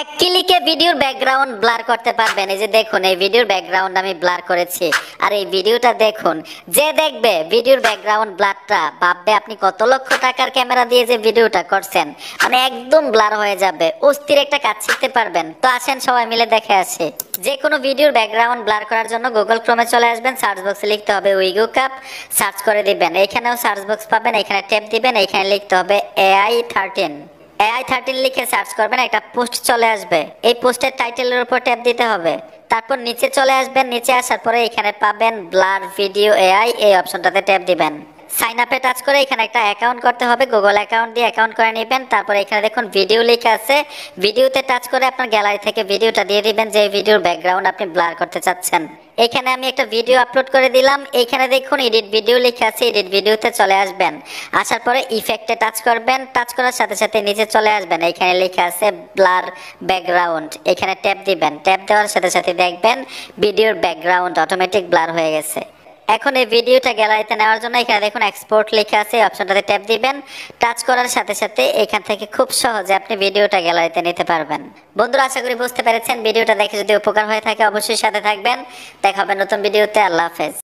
এক ক্লিকে ভিডিওর background blur করতে পারবেন। এই যে দেখুন, এই ভিডিওর ব্যাকগ্রাউন্ড আমি ব্লার করেছি। আর এই ভিডিওটা দেখুন, যে দেখবে ভিডিওর ব্যাকগ্রাউন্ড ব্লারটা ভাববে আপনি কত লক্ষ টাকার ক্যামেরা দিয়ে যে ভিডিওটা করছেন, মানে একদম ব্লার হয়ে যাবে। অস্থির একটা কাজ শিখতে পারবেন। তো আসেন সবাই মিলে দেখে আসি। যে কোনো ভিডিওর ব্যাকগ্রাউন্ড ব্লার করার জন্য গুগল ক্রোমে চলে আসবেন, সার্চ বক্সে লিখতে হবে উইগোকাপ, সার্চ করে দিবেন। এখানেও সার্চ বক্স পাবেন, এখানে ট্যাপ দিবেন, এখানে লিখতে হবে AI13 লিখে সার্চ করবেন, একটা পোস্ট চলে আসবে। এই পোস্টের টাইটেলের উপর ট্যাপ দিতে হবে। তারপর নিচে চলে আসবেন, নিচে আসার পরে এখানে পাবেন ব্লার ভিডিও AI, এই অপশনটাতে ট্যাপ দিবেন। সাইন আপে টাচ করে এখানে একটা অ্যাকাউন্ট করতে হবে, গুগল অ্যাকাউন্ট দিয়ে অ্যাকাউন্ট করে নেবেন। তারপর এখানে দেখুন ভিডিও লেখা আছে, ভিডিওতে টাচ করে আপনার গ্যালারি থেকে ভিডিওটা দিয়ে দিবেন যে ভিডিওর ব্যাকগ্রাউন্ড আপনি ব্লার করতে চাচ্ছেন। এখানে আমি একটা ভিডিও আপলোড করে দিলাম। এখানে দেখুন এডিট ভিডিও লেখা আছে, এডিট ভিডিওতে চলে আসবেন। আসার পরে ইফেক্টে টাচ করবেন, টাচ করার সাথে সাথে নিচে চলে আসবেন, এখানে লেখা আছে ব্লার ব্যাকগ্রাউন্ড, এখানে ট্যাপ দিবেন। ট্যাপ দেওয়ার সাথে সাথে দেখবেন ভিডিওর ব্যাকগ্রাউন্ড অটোমেটিক ব্লার হয়ে গেছে। এখন এই ভিডিওটা গ্যালারিতে নেওয়ার জন্য এখানে দেখুন এক্সপোর্ট লেখা আছে, অপশনটাতে ট্যাপ দিবেন। টাচ করার সাথে সাথে এখান থেকে খুব সহজে আপনি ভিডিওটা গ্যালারিতে নিতে পারবেন। বন্ধুরা, আশা করি বুঝতে পেরেছেন। ভিডিওটা দেখে যদি উপকার হয়ে থাকে অবশ্যই সাথে থাকবেন। দেখা হবে নতুন ভিডিওতে। আল্লাহ হাফেজ।